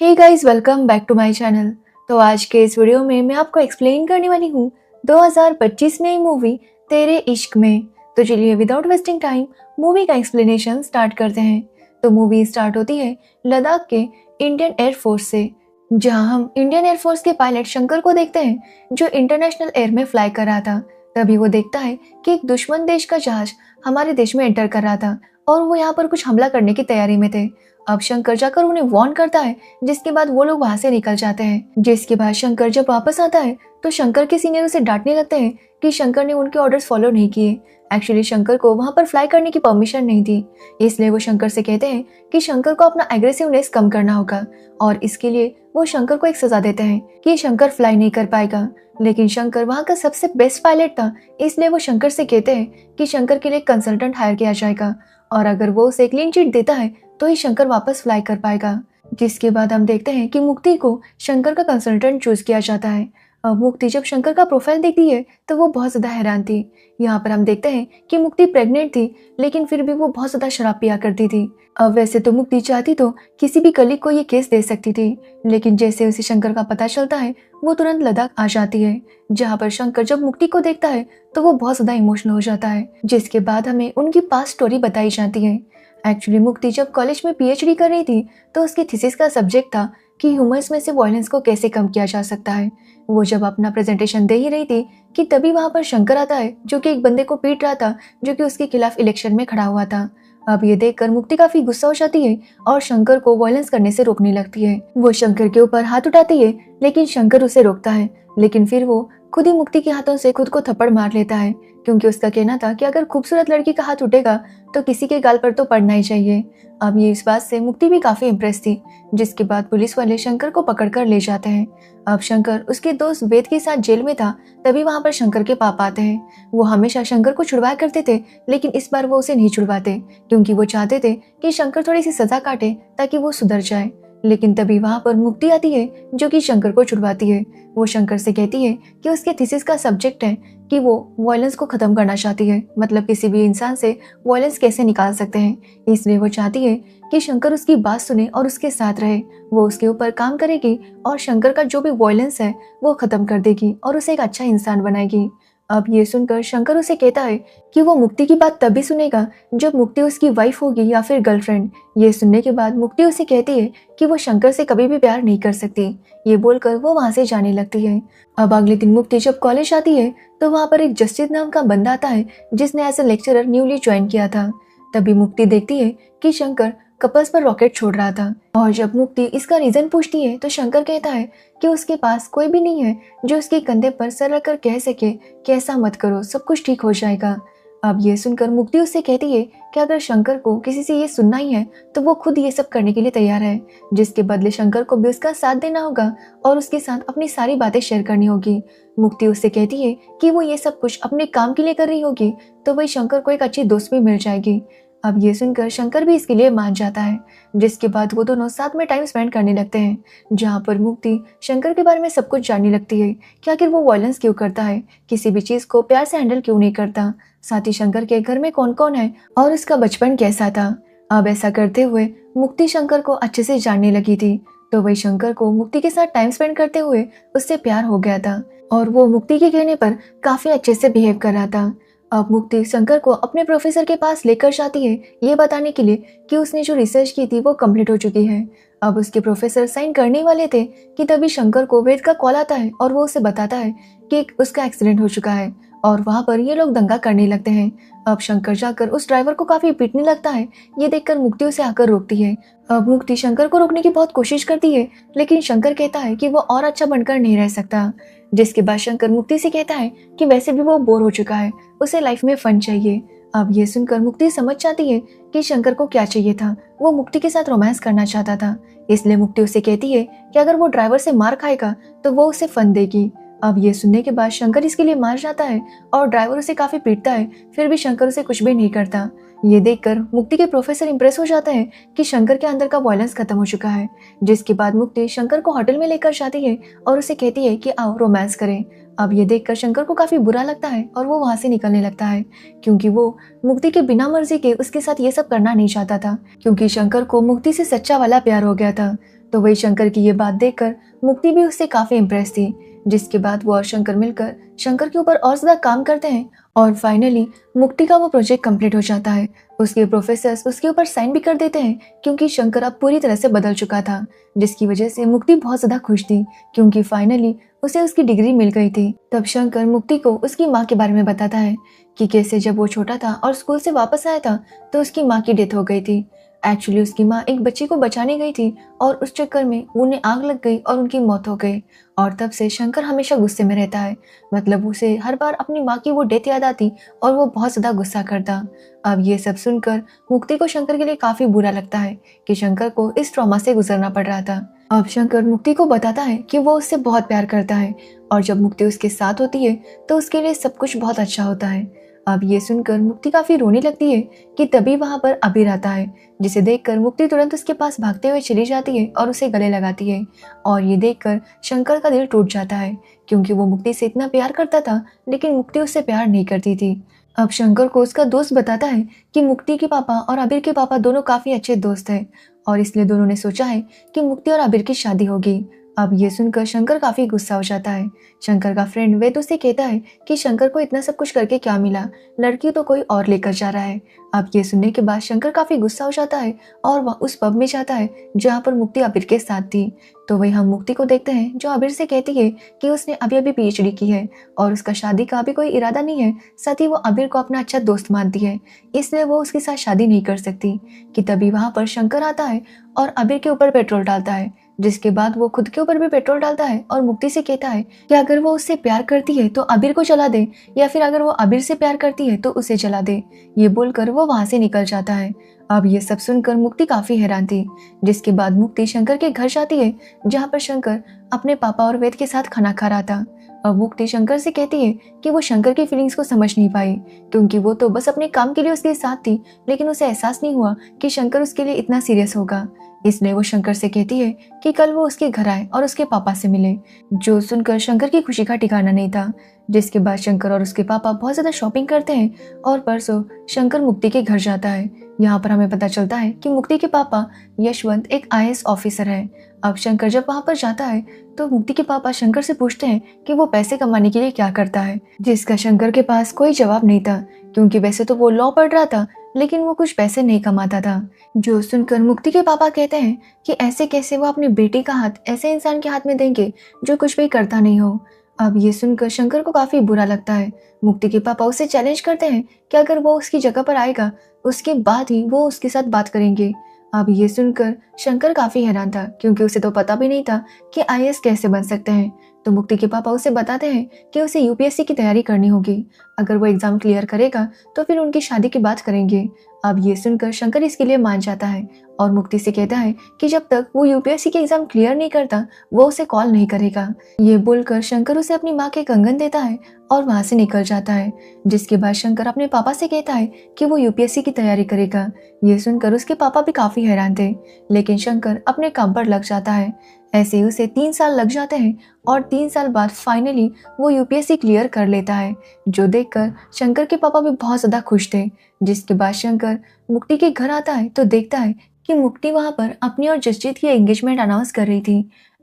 Hey guys, welcome back to my channel. तो आज के इस वीडियो में मैं आपको एक्सप्लेन करने वाली हूँ 2025 में मूवी तेरे इश्क में। तो चलिए विदाउट वेस्टिंग टाइम मूवी का एक्सप्लेनेशन स्टार्ट करते हैं। तो मूवी स्टार्ट होती है लद्दाख के इंडियन एयरफोर्स से, जहां हम इंडियन एयरफोर्स के पायलट शंकर को देखते हैं जो इंटरनेशनल एयर में फ्लाई कर रहा था। तभी वो देखता है कि एक दुश्मन देश का जहाज हमारे देश में एंटर कर रहा था और वो यहाँ पर कुछ हमला करने की तैयारी में थे। अब शंकर जाकर उन्हें वार्न करता है, जिसके बाद वो लोग वहां से निकल जाते हैं। जिसके बाद शंकर जब वापस आता है तो शंकर के सीनियर उसे डांटने लगते हैं कि शंकर ने उनके ऑर्डर्स फॉलो नहीं किए। एक्चुअली शंकर को वहां पर फ्लाई करने की परमिशन नहीं थी, इसलिए वो शंकर से कहते हैं कि शंकर को अपना एग्रेसिवनेस कम करना होगा और इसके लिए वो शंकर को एक सजा देते हैं कि शंकर फ्लाई नहीं कर पाएगा। लेकिन शंकर वहां का सबसे बेस्ट पायलट था, इसलिए वो शंकर से कहते हैं कि शंकर के लिए कंसल्टेंट हायर किया जाएगा और अगर वो उसे क्लीन चिट देता है तो ही शंकर वापस फ्लाई कर पाएगा। जिसके बाद हम देखते हैं कि मुक्ति को शंकर का कंसल्टेंट चूज किया जाता है। अब मुक्ति जब शंकर का प्रोफाइल देखती है तो वो बहुत ज्यादा हैरान थी। यहाँ पर हम देखते हैं कि मुक्ति प्रेग्नेंट थी, लेकिन फिर भी वो बहुत ज्यादा शराब पिया करती थी। अब वैसे तो मुक्ति चाहती तो किसी भी कलीग को ये केस दे सकती थी, लेकिन जैसे उसे शंकर का पता चलता है वो तुरंत लद्दाख आ जाती है। जहाँ पर शंकर जब मुक्ति को देखता है तो वो बहुत ज्यादा इमोशनल हो जाता है। जिसके बाद हमें उनकी पास्ट स्टोरी बताई जाती है। एक्चुअली मुक्ति जब कॉलेज में पीएचडी कर रही थी तो उसकी थीसिस का सब्जेक्ट था कि ह्यूमर्स में से वायलेंस को कैसे कम किया जा सकता है। वो जब अपना प्रेजेंटेशन दे ही रही थी कि तभी वहां पर शंकर आता है, जो कि एक बंदे को पीट रहा था जो कि उसके खिलाफ इलेक्शन में खड़ा हुआ था। अब ये देखकर मुक्ति काफी गुस्सा हो जाती है और शंकर को वायलेंस करने से रोकने लगती है। वो शंकर के ऊपर हाथ उठाती है, लेकिन शंकर उसे रोकता है। लेकिन फिर वो खुद ही मुक्ति के हाथों से खुद को थप्पड़ मार लेता है, क्योंकि उसका कहना था कि अगर खूबसूरत लड़की का हाथ उठेगा तो किसी के गाल पर तो पड़ना ही चाहिए। अब ये इस बात से मुक्ति भी काफी इम्प्रेस थी। जिसके बाद पुलिस वाले शंकर को पकड़कर ले जाते हैं। अब शंकर उसके दोस्त वेद के साथ जेल में था, तभी वहां पर शंकर के पापा आते हैं। वो हमेशा शंकर को छुड़वाया करते थे, लेकिन इस बार वो उसे नहीं छुड़वाते, क्योंकि वो चाहते थे कि शंकर थोड़ी सी सजा काटे ताकि वो सुधर जाए। लेकिन तभी वहां पर मुक्ति आती है, जो कि शंकर को छुड़वाती है। वो शंकर से कहती है कि उसके थीसिस का सब्जेक्ट है कि वो वायलेंस को खत्म करना चाहती है, मतलब किसी भी इंसान से वायलेंस कैसे निकाल सकते हैं। इसलिए वो चाहती है कि शंकर उसकी बात सुने और उसके साथ रहे। वो उसके ऊपर काम करेगी और शंकर का जो भी वायलेंस है वो खत्म कर देगी और उसे एक अच्छा इंसान बनाएगी। अब ये सुनकर शंकर उसे कहता है कि वो मुक्ति की बात तभी सुनेगा जब मुक्ति उसकी वाइफ होगी या फिर गर्लफ्रेंड। ये सुनने के बाद मुक्ति उसे कहती है कि वो शंकर से कभी भी प्यार नहीं कर सकती। ये बोलकर वो वहां से जाने लगती है। अब अगले दिन मुक्ति जब कॉलेज आती है तो वहां पर एक जस्टिस नाम का बंदा आता है, जिसने as a lecturer newly join किया था। तभी मुक्ति देखती है कि शंकर कपल्स पर रॉकेट छोड़ रहा था, और जब मुक्ति इसका रीजन पूछती है तो शंकर कहता है कि उसके पास कोई भी नहीं है जो उसके कंधे पर सर रखकर कह सके कि ऐसा मत करो, सब कुछ ठीक हो जाएगा। अब ये सुनकर मुक्ति उससे कहती है कि अगर शंकर को किसी से ये सुनना ही है तो वो खुद ये सब करने के लिए तैयार है, जिसके बदले शंकर को भी उसका साथ देना होगा और उसके साथ अपनी सारी बातें शेयर करनी होगी। मुक्ति उससे कहती है कि वो ये सब कुछ अपने काम के लिए कर रही होगी, तो वही शंकर को एक अच्छी दोस्त भी मिल जाएगी। अब ये सुनकर शंकर भी इसके लिए मान जाता है। जिसके बाद वो दोनों साथ में टाइम स्पेंड करने लगते हैं, जहाँ पर मुक्ति शंकर के बारे में सब कुछ जानने लगती है कि आखिर वो वायलेंस क्यों करता है, किसी भी चीज को प्यार से हैंडल क्यों नहीं करता, साथ ही शंकर के घर में कौन कौन है और उसका बचपन कैसा था। अब ऐसा करते हुए मुक्ति शंकर को अच्छे से जानने लगी थी, तो वही शंकर को मुक्ति के साथ टाइम स्पेंड करते हुए उससे प्यार हो गया था और वो मुक्ति के कहने पर काफी अच्छे से बिहेव कर रहा था। अब मुक्ति शंकर को अपने प्रोफेसर के पास लेकर जाती है, ये बताने के लिए कि उसने जो रिसर्च की थी वो कंप्लीट हो चुकी है। अब उसके प्रोफेसर साइन करने वाले थे कि तभी शंकर को वेद का कॉल आता है और वो उसे बताता है कि उसका एक्सीडेंट हो चुका है और वहां पर ये लोग दंगा करने लगते हैं। अब शंकर जाकर उस ड्राइवर को काफी पीटने लगता है। ये देखकर मुक्ति उसे आकर रोकती है। अब मुक्ति शंकर को रोकने की बहुत कोशिश करती है, लेकिन शंकर कहता है कि वो और अच्छा बनकर नहीं रह सकता। जिसके बाद शंकर मुक्ति से कहता है कि वैसे भी वो बोर हो चुका है, उसे लाइफ में फन चाहिए। अब ये सुनकर मुक्ति समझ जाती है कि शंकर को क्या चाहिए था। वो मुक्ति के साथ रोमांस करना चाहता था, इसलिए मुक्ति उसे कहती है कि अगर वो ड्राइवर से मार खाएगा तो वो उसे फन देगी। अब ये सुनने के बाद शंकर इसके लिए मार जाता है और ड्राइवर उसे काफी पीटता है, फिर भी शंकर उसे कुछ भी नहीं करता। ये देखकर मुक्ति के प्रोफेसर इंप्रेस हो जाते हैं कि शंकर के अंदर का वायलेंस खत्म हो चुका है। जिसके बाद मुक्ति शंकर को होटल में लेकर जाती है और उसे कहती है कि आओ रोमांस करें। अब ये देखकर शंकर को काफी बुरा लगता है और वो वहां से निकलने लगता है, क्योंकि वो मुक्ति के बिना मर्जी के उसके साथ ये सब करना नहीं चाहता था, क्योंकि शंकर को मुक्ति से सच्चा वाला प्यार हो गया था। तो वही शंकर की ये बात देखकर मुक्ति भी उससे काफी इम्प्रेस थी, जिसके बाद वो और शंकर मिलकर शंकर के ऊपर और ज्यादा काम करते हैं और फाइनली मुक्ति का वो प्रोजेक्ट कंप्लीट हो जाता है। उसके प्रोफेसर्स उसके ऊपर साइन भी कर देते हैं क्योंकि शंकर अब पूरी तरह से बदल चुका था, जिसकी वजह से मुक्ति बहुत ज्यादा खुश थी क्योंकि फाइनली उसे उसकी डिग्री मिल गई थी। तब शंकर मुक्ति को उसकी माँ के बारे में बताता है कि कैसे जब वो छोटा था और स्कूल से वापस आया था तो उसकी माँ की डेथ हो गई थी। एक्चुअली उसकी माँ एक बच्चे को बचाने गई थी और उस चक्कर में उन्हें आग लग गई और उनकी मौत हो गई। और तब से शंकर हमेशा गुस्से में रहता है, मतलब उसे हर बार अपनी माँ की वो डेथ याद आती और वो बहुत ज़्यादा गुस्सा करता। अब ये सब सुनकर मुक्ति को शंकर के लिए काफ़ी बुरा लगता है कि शंकर को इस ट्रॉमा से गुजरना पड़ रहा था। अब शंकर मुक्ति को बताता है कि वो उससे बहुत प्यार करता है और जब मुक्ति उसके साथ होती है तो उसके लिए सब कुछ बहुत अच्छा होता है। अब ये सुनकर मुक्ति काफी रोने लगती है कि तभी वहां पर अबीर आता है, जिसे देखकर मुक्ति तुरंत उसके पास भागते हुए चली जाती है और उसे गले लगाती है। और ये देखकर शंकर का दिल टूट जाता है क्योंकि वो मुक्ति से इतना प्यार करता था लेकिन मुक्ति उससे प्यार नहीं करती थी। अब शंकर को उसका दोस्त बताता है कि मुक्ति के पापा और अबीर के पापा दोनों काफी अच्छे दोस्त हैं और इसलिए दोनों ने सोचा है कि मुक्ति और अबीर की शादी होगी। अब ये सुनकर शंकर काफी गुस्सा हो जाता है। शंकर का फ्रेंड वेद उसे कहता है कि शंकर को इतना सब कुछ करके क्या मिला, लड़की तो कोई और लेकर जा रहा है। अब ये सुनने के बाद शंकर काफी गुस्सा हो जाता है और वह उस पब में जाता है जहाँ पर मुक्ति अबीर के साथ थी। तो वही हम मुक्ति को देखते हैं जो अबीर से कहती है कि उसने अभी अभी पीएचडी की है और उसका शादी का अभी कोई इरादा नहीं है, साथ ही वो अबीर को अपना अच्छा दोस्त मानती है, इसलिए वो उसके साथ शादी नहीं कर सकती। कि तभी वहां पर शंकर आता है और अबीर के ऊपर पेट्रोल डालता है, जिसके बाद वो खुद के ऊपर भी पेट्रोल डालता है और मुक्ति से कहता है कि अगर वो उससे प्यार करती है तो अबीर को जला दे या फिर अगर वो अबीर से प्यार करती है तो उसे जला दे। ये बोलकर वो वहां से निकल जाता है। अब ये सब सुनकर मुक्ति काफी हैरान थी, जिसके बाद मुक्ति शंकर के घर जाती है जहाँ पर शंकर अपने पापा और वेद के साथ खाना खा रहा था। अब मुक्ति शंकर से कहती है कि वो शंकर की फीलिंग्स को समझ नहीं पाई क्योंकि वो तो बस अपने काम के लिए उसके साथ थी, लेकिन उसे एहसास नहीं हुआ कि शंकर उसके लिए इतना सीरियस होगा। इसलिए वो शंकर से कहती है कि कल वो उसके घर आए और उसके पापा से मिले, जो सुनकर शंकर की खुशी का ठिकाना नहीं था। जिसके बाद शंकर और उसके पापा बहुत ज्यादा शॉपिंग करते हैं और परसों शंकर मुक्ति के घर जाता है। यहाँ पर हमें पता चलता है कि मुक्ति के पापा यशवंत एक आईएएस ऑफिसर है। अब शंकर जब वहाँ पर जाता है तो मुक्ति के पापा शंकर से पूछते हैं कि वो पैसे कमाने के लिए क्या करता है, जिसका शंकर के पास कोई जवाब नहीं था क्योंकि वैसे तो वो लॉ पढ़ रहा था लेकिन वो कुछ पैसे नहीं कमाता था। जो सुनकर मुक्ति के पापा कहते हैं कि ऐसे कैसे वो अपनी बेटी का हाथ ऐसे इंसान के हाथ में देंगे जो कुछ भी करता नहीं हो। अब ये सुनकर शंकर को काफी बुरा लगता है। मुक्ति के पापा उसे चैलेंज करते हैं कि अगर वो उसकी जगह पर आएगा उसके बाद ही वो उसके साथ बात करेंगे। अब ये सुनकर शंकर काफी हैरान था क्योंकि उसे तो पता भी नहीं था कि आईएएस कैसे बन सकते हैं। तो मुक्ति के पापा उसे बताते हैं कि उसे यूपीएससी की तैयारी करनी होगी, अगर वो एग्जाम क्लियर करेगा तो फिर उनकी शादी की बात करेंगे। अब ये सुनकर शंकर इसके लिए मान जाता है और मुक्ति से कहता है कि जब तक वो यूपीएससी के एग्जाम क्लियर नहीं करता वो उसे कॉल नहीं करेगा। ये बोलकर शंकर उसे अपनी माँ के कंगन देता है और वहां से निकल जाता है। जिसके बाद शंकर अपने पापा से कहता है कि वो यूपीएससी की तैयारी करेगा। ये सुनकर उसके पापा भी काफी हैरान थे, लेकिन शंकर अपने काम पर लग जाता है। ऐसे ही उसे 3 साल लग जाते हैं और 3 साल बाद फाइनली वो यूपीएससी क्लियर कर लेता है, जो देखकर शंकर के पापा भी बहुत ज्यादा खुश थे। जिसके बाद शंकर मुक्ति के घर आता है तो देखता है कि मुक्ति वहां पर अपनी और जसजीत की एंगेजमेंट अनाउंस कर रही थी।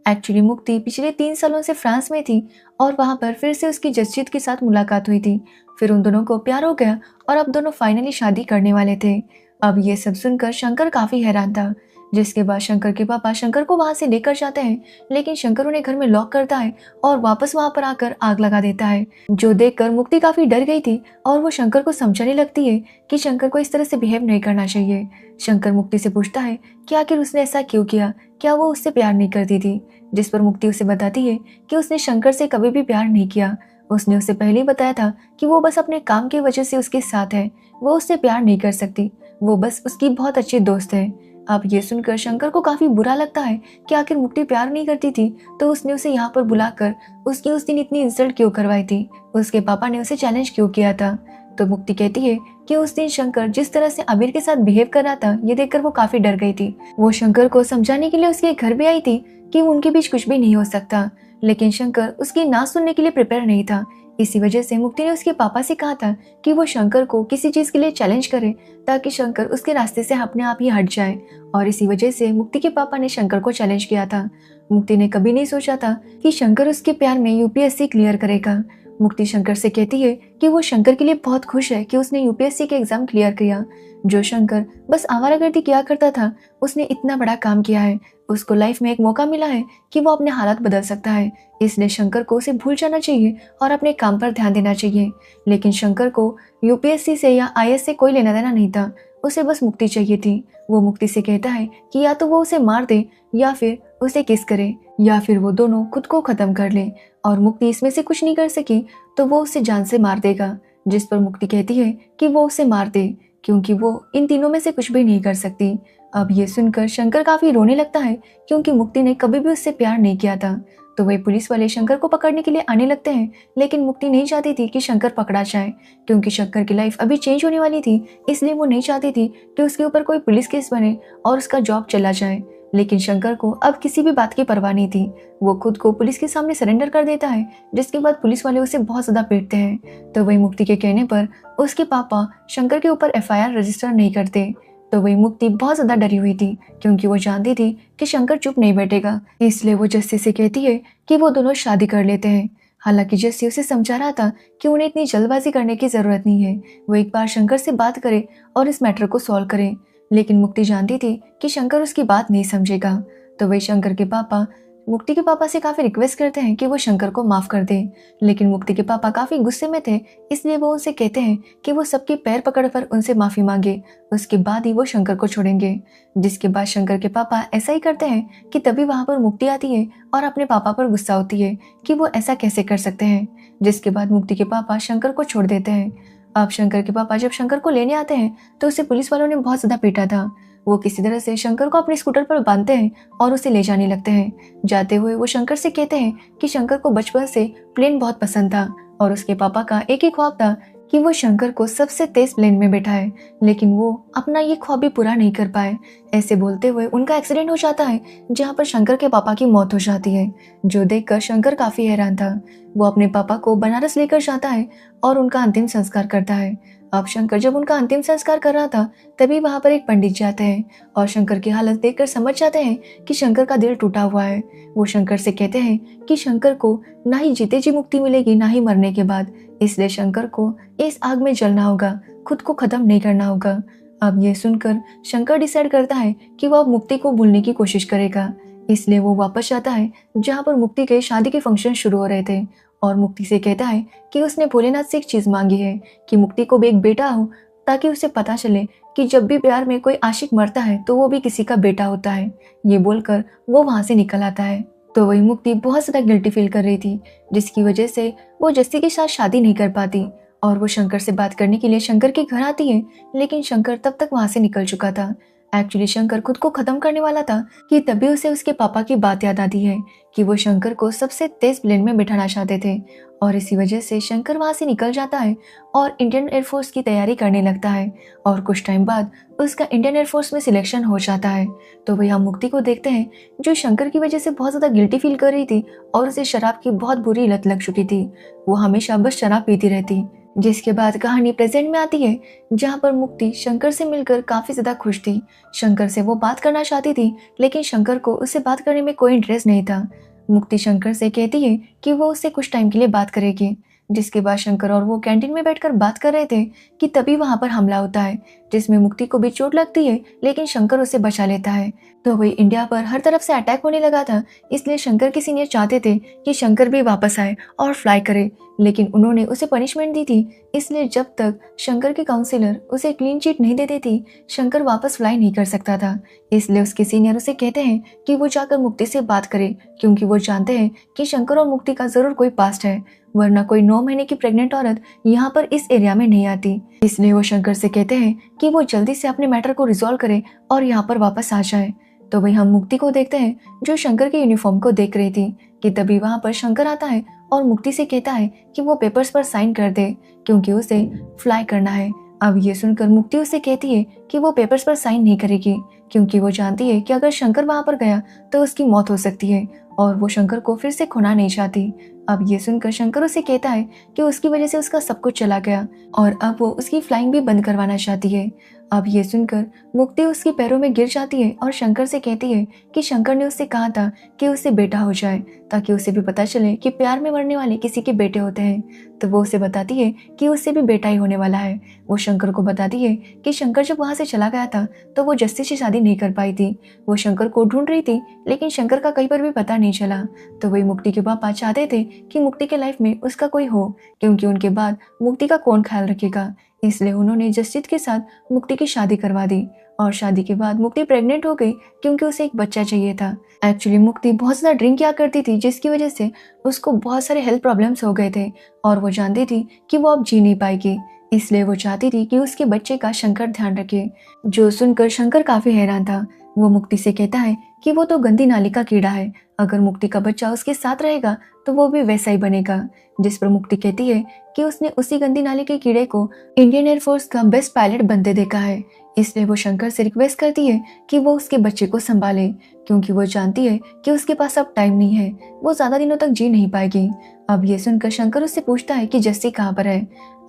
एक्चुअली मुक्ति पिछले 3 सालों से फ्रांस में थी और वहां पर फिर से उसकी जसजीत के साथ मुलाकात हुई थी। फिर उन दोनों को प्यार हो गया और अब दोनों फाइनली शादी करने वाले थे। अब ये सब सुनकर शंकर काफी हैरान था। जिसके बाद शंकर के पापा शंकर को वहां से लेकर जाते हैं, लेकिन शंकर उन्हें घर में लॉक करता है और वापस वहां पर आकर आग लगा देता है, जो देखकर मुक्ति काफी डर गई थी और वो शंकर को समझाने लगती है कि शंकर को इस तरह से बिहेव नहीं करना चाहिए। शंकर मुक्ति से पूछता है कि आखिर उसने ऐसा क्यों किया, क्या वो उससे प्यार नहीं करती थी। जिस पर मुक्ति उसे बताती है कि उसने शंकर से कभी भी प्यार नहीं किया, उसने उसे पहले ही बताया था कि वो बस अपने काम की वजह से उसके साथ है, वो उससे प्यार नहीं कर सकती, वो बस उसकी बहुत अच्छी दोस्त है। अब ये सुनकर शंकर को काफी बुरा लगता है कि आखिर मुक्ति प्यार नहीं करती थी तो उसने उसे यहाँ पर बुलाकर उसकी उस दिन इतनी इंसल्ट क्यों करवाई थी, उसके पापा ने उसे चैलेंज क्यों किया था। तो मुक्ति कहती है कि उस दिन शंकर जिस तरह से अबीर के साथ बिहेव कर रहा था ये देखकर वो काफी डर गई थी। वो शंकर को समझाने के लिए उसके घर भी आई थी कि उनके बीच कुछ भी नहीं हो सकता, लेकिन शंकर उसकी ना सुनने के लिए प्रिपेयर नहीं था, इसी वजह से मुक्ति ने उसके पापा से कहा था कि वो शंकर को किसी चीज के लिए चैलेंज करे ताकि शंकर उसके रास्ते से अपने आप ही हट जाए। और इसी वजह से मुक्ति के पापा ने शंकर को चैलेंज किया था। मुक्ति ने कभी नहीं सोचा था कि शंकर उसके प्यार में यूपीएससी क्लियर करेगा। मुक्ति शंकर से कहती है कि वो शंकर के लिए बहुत खुश है कि उसने यूपीएससी के एग्जाम क्लियर किया। जो शंकर बस आवारागर्दी किया करता था, उसने इतना बड़ा काम किया है। उसको लाइफ में एक मौका मिला है कि वो अपने हालात बदल सकता है। इसलिए शंकर को उसे भूल जाना चाहिए और अपने काम पर ध्यान देना चाहिए। लेकिन शंकर को यूपीएससी से या आईएएस से कोई लेना देना नहीं था, उसे बस मुक्ति चाहिए थी। वो मुक्ति से कहता है कि या तो वो उसे मार दे या फिर उसे किस करे या फिर वो दोनों खुद को खत्म कर ले। और मुक्ति इसमें से कुछ नहीं कर सकी तो वो उसे जान से मार देगा। जिस पर मुक्ति कहती है कि वो उसे मार दे क्योंकि वो इन तीनों में से कुछ भी नहीं कर सकती। अब ये सुनकर शंकर काफी रोने लगता है क्योंकि मुक्ति ने कभी भी उससे प्यार नहीं किया था। तो वही पुलिस वाले शंकर को पकड़ने के लिए आने लगते हैं, लेकिन मुक्ति नहीं चाहती थी कि शंकर पकड़ा जाए क्योंकि शंकर की लाइफ अभी चेंज होने वाली थी। इसलिए वो नहीं चाहती थी कि उसके ऊपर कोई पुलिस केस बने और उसका जॉब चला जाए। लेकिन शंकर को अब किसी भी बात की परवाह नहीं थी। वो खुद को पुलिस के सामने सरेंडर कर देता है, जिसके बाद पुलिस वाले उसे बहुत ज्यादा पीटते हैं। तो वही मुक्ति के कहने पर उसके पापा शंकर के ऊपर एफआईआर रजिस्टर नहीं करते। तो वही मुक्ति बहुत ज्यादा डरी हुई थी क्योंकि वो जानती थी कि शंकर चुप नहीं बैठेगा। इसलिए वो जस्सी से कहती है कि वो दोनों शादी कर लेते हैं। हालांकि जस्सी उसे समझा रहा था कि उन्हें इतनी जल्दबाजी करने की जरूरत नहीं है, वो एक बार शंकर से बात करे और इस मैटर को सॉल्व करे। लेकिन मुक्ति जानती थी कि शंकर उसकी बात नहीं समझेगा। तो वही शंकर के पापा मुक्ति के पापा से काफी रिक्वेस्ट करते हैं कि वो शंकर को माफ कर दे। लेकिन मुक्ति के पापा काफी गुस्से में थे, इसलिए वो उनसे कहते हैं कि वो सबके पैर पकड़कर उनसे माफी मांगे, उसके बाद ही वो शंकर को छोड़ेंगे। जिसके बाद शंकर के पापा ऐसा ही करते हैं कि तभी वहां पर मुक्ति आती है और अपने पापा पर गुस्सा होती है कि वो ऐसा कैसे कर सकते हैं। जिसके बाद मुक्ति के पापा शंकर को छोड़ देते हैं। अब शंकर के पापा जब शंकर को लेने आते हैं तो उसे पुलिस वालों ने बहुत ज्यादा पीटा था। वो किसी तरह से शंकर को अपने स्कूटर पर बांधते हैं और उसे ले जाने लगते हैं। जाते हुए वो शंकर से कहते हैं कि शंकर को बचपन से प्लेन बहुत पसंद था और उसके पापा का एक ही ख्वाब था कि वो शंकर को सबसे तेज प्लेन में बैठाए, लेकिन वो अपना ये ख्वाब भी पूरा नहीं कर पाए। ऐसे बोलते हुए उनका एक्सीडेंट हो जाता है जहाँ पर शंकर के पापा की मौत हो जाती है, जो देखकर शंकर काफी हैरान था। वो अपने पापा को बनारस लेकर जाता है और उनका अंतिम संस्कार करता है। अब शंकर जब उनका अंतिम संस्कार कर रहा था तभी वहां पर एक पंडित जाते हैं और शंकर की हालत देखकर समझ जाते हैं कि शंकर का दिल टूटा हुआ है। वो शंकर से कहते हैं कि शंकर को ना ही जीते जी मुक्ति मिलेगी ना ही मरने के बाद, इसलिए शंकर को इस आग में जलना होगा, खुद को खत्म नहीं करना होगा। अब ये सुनकर शंकर डिसाइड करता है कि वो अब मुक्ति को भूलने की कोशिश करेगा। इसलिए वो वापस जाता है जहाँ पर मुक्ति के शादी के फंक्शन शुरू हो रहे थे और मुक्ति से कहता है कि उसने भोलेनाथ से एक चीज मांगी है कि मुक्ति को भी एक बेटा हो, ताकि उसे पता चले कि जब भी प्यार में कोई आशिक मरता है तो वो भी किसी का बेटा होता है। ये बोलकर वो वहां से निकल आता है। तो वही मुक्ति बहुत ज्यादा गिल्टी फील कर रही थी, जिसकी वजह से वो जस्सी के साथ शादी नहीं कर पाती और वो शंकर से बात करने के लिए शंकर के घर आती है, लेकिन शंकर तब तक वहां से निकल चुका था। एक्चुअली शंकर खुद को खत्म करने वाला था कि तभी उसे उसके पापा की बात याद आती है कि वो शंकर को सबसे तेज प्लेन में बिठाना चाहते थे। और इसी वजह से शंकर वहां से निकल जाता है और इंडियन एयरफोर्स की तैयारी करने लगता है और कुछ टाइम बाद उसका इंडियन एयरफोर्स में सिलेक्शन हो जाता है। तो वही हम मुक्ति को देखते हैं जो शंकर की वजह से बहुत ज्यादा गिल्टी फील कर रही थी और उसे शराब की बहुत बुरी लत लग चुकी थी। वो हमेशा बस शराब पीती रहती। जिसके बाद कहानी प्रेजेंट में आती है जहाँ पर मुक्ति शंकर से मिलकर काफी ज्यादा खुश थी। शंकर से वो बात करना चाहती थी, लेकिन शंकर को उससे बात करने में कोई इंटरेस्ट नहीं था। मुक्ति शंकर से कहती है कि वो उससे कुछ टाइम के लिए बात करेगी। जिसके बाद शंकर और वो कैंटीन में बैठकर बात कर रहे थे कि तभी वहां पर हमला होता है, जिसमें मुक्ति को भी चोट लगती है, लेकिन शंकर उसे बचा लेता है। तो वही इंडिया पर हर तरफ से अटैक होने लगा था, इसलिए शंकर के सीनियर चाहते थे कि शंकर भी वापस आए और फ्लाई करे, लेकिन उन्होंने उसे पनिशमेंट दी थी। इसलिए जब तक शंकर के काउंसिलर उसे क्लीन चिट नहीं देते थे, शंकर वापस फ्लाई नहीं कर सकता था। इसलिए उसके सीनियर उसे कहते हैं कि वो जाकर मुक्ति से बात करे, क्योंकि वो जानते हैं कि शंकर और मुक्ति का जरूर कोई पास्ट है, वरना कोई 9 महीने की प्रेग्नेंट औरत यहाँ पर इस एरिया में नहीं आती। इसलिए वो शंकर से कहते हैं कि वो जल्दी से अपने मैटर को रिजॉल्व करे और यहाँ पर वापस आ जाए। तो वही हम मुक्ति को देखते हैं जो शंकर के यूनिफॉर्म को देख रही थी कि तभी वहां पर शंकर आता है और मुक्ति से कहता है कि वो पेपर्स पर साइन कर दे, क्योंकि उसे फ्लाई करना है। अब ये सुनकर मुक्ति उसे कहती है कि वो पेपर्स पर साइन नहीं करेगी, क्योंकि वो जानती है कि अगर शंकर वहां पर गया तो उसकी मौत हो सकती है और वो शंकर को फिर से खोना नहीं चाहती। अब ये सुनकर शंकर उसे कहता है कि उसकी वजह से उसका सब कुछ चला गया और अब वो उसकी फ्लाइंग भी बंद करवाना चाहती है। अब ये सुनकर मुक्ति उसके पैरों में गिर जाती है और शंकर से कहती है कि शंकर ने उससे कहा था कि उससे बेटा हो जाए ताकि उसे भी पता चले कि प्यार में मरने वाले किसी के बेटे होते हैं। तो वो उसे बताती है कि उससे भी बेटा ही होने वाला है। वो शंकर को बताती है कि शंकर जब वहां से चला गया था तो वो जस्सी से शादी नहीं कर पाई थी। वो शंकर को ढूंढ रही थी लेकिन शंकर का कहीं पर भी पता नहीं चला। तो वही मुक्ति के पापा चाहते थे कि मुक्ति के लाइफ में उसका कोई हो, क्योंकि उनके बाद मुक्ति का कौन ख्याल रखेगा। इसलिए उन्होंने जसजीत के साथ मुक्ति की शादी करवा दी और शादी के बाद मुक्ति प्रेग्नेंट हो गई क्योंकि उसे एक बच्चा चाहिए था। एक्चुअली मुक्ति बहुत ज़्यादा ड्रिंक किया करती थी जिसकी वजह से उसको बहुत सारे हेल्थ प्रॉब्लम्स हो गए थे और वो जानती थी कि वो अब जी नहीं पाएगी। इसलिए वो चाहती थी कि उसके बच्चे का शंकर ध्यान रखे। जो सुनकर शंकर काफी हैरान था। वो मुक्ति से कहता है कि वो तो गंदी नाली का कीड़ा है, अगर मुक्ति का बच्चा उसके साथ रहेगा तो वो भी वैसा ही बनेगा। जिस पर मुक्ति कहती है कि उसने उसी गंदी नाली के कीड़े को इंडियन एयरफोर्स का बेस्ट पायलट बनते देखा है। इसलिए वो शंकर से रिक्वेस्ट करती है कि वो उसके बच्चे को संभाले, क्योंकि वो जानती है कि उसके पास अब टाइम नहीं है, वो ज्यादा दिनों तक जी नहीं पाएगी। अब ये सुनकर शंकर उससे पूछता है कि जस्सी कहाँ पर है।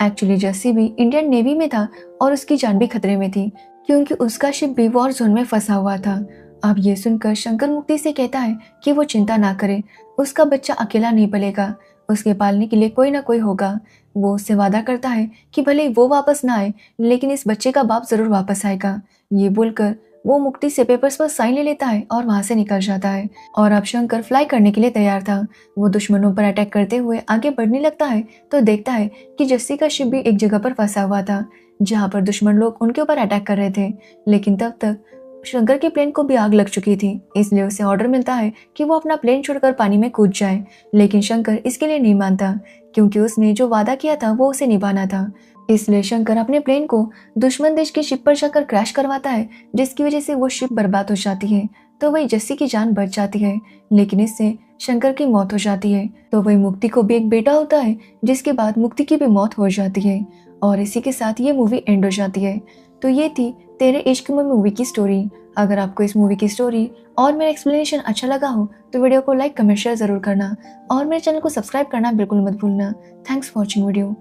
एक्चुअली जस्सी भी इंडियन नेवी में था और उसकी जान भी खतरे में थी क्योंकि उसका शिप भी वॉर जोन में फंसा हुआ था। अब ये सुनकर शंकर मुक्ति से कहता है कि वो चिंता ना करे, उसका बच्चा अकेला नहीं पलेगा, उसके पालने के लिए कोई ना कोई होगा। वो उससे वादा करता है कि भले वो वापस ना आए लेकिन इस बच्चे का बाप जरूर वापस आएगा। ये बोलकर वो मुक्ति से पेपर्स पर साइन ले लेता है और वहां से निकल जाता है। और अब शंकर फ्लाई करने के लिए तैयार था। वो दुश्मनों पर अटैक करते हुए आगे बढ़ने लगता है तो देखता है कि जस्सी का शिप भी एक जगह पर फंसा हुआ था जहाँ पर दुश्मन लोग उनके ऊपर अटैक कर रहे थे। लेकिन तब तक शंकर के प्लेन को भी आग लग चुकी थी, इसलिए उसे ऑर्डर मिलता है कि वो अपना प्लेन छोड़कर पानी में कूद जाए। लेकिन शंकर इसके लिए नहीं मानता क्योंकि उसने जो वादा किया था वो उसे निभाना था। इसलिए शंकर अपने प्लेन को दुश्मन देश के शिप पर जाकर क्रैश करवाता है जिसकी वजह से वो शिप बर्बाद हो जाती है। तो वही जस्सी की जान बच जाती है लेकिन इससे शंकर की मौत हो जाती है। तो वही मुक्ति को भी एक बेटा होता है जिसके बाद मुक्ति की भी मौत हो जाती है और इसी के साथ ये मूवी एंड हो जाती है। तो ये थी तेरे इश्क में मूवी की स्टोरी। अगर आपको इस मूवी की स्टोरी और मेरा एक्सप्लेनेशन अच्छा लगा हो तो वीडियो को लाइक कमेंट शेयर जरूर करना और मेरे चैनल को सब्सक्राइब करना बिल्कुल मत भूलना। Thanks for watching video.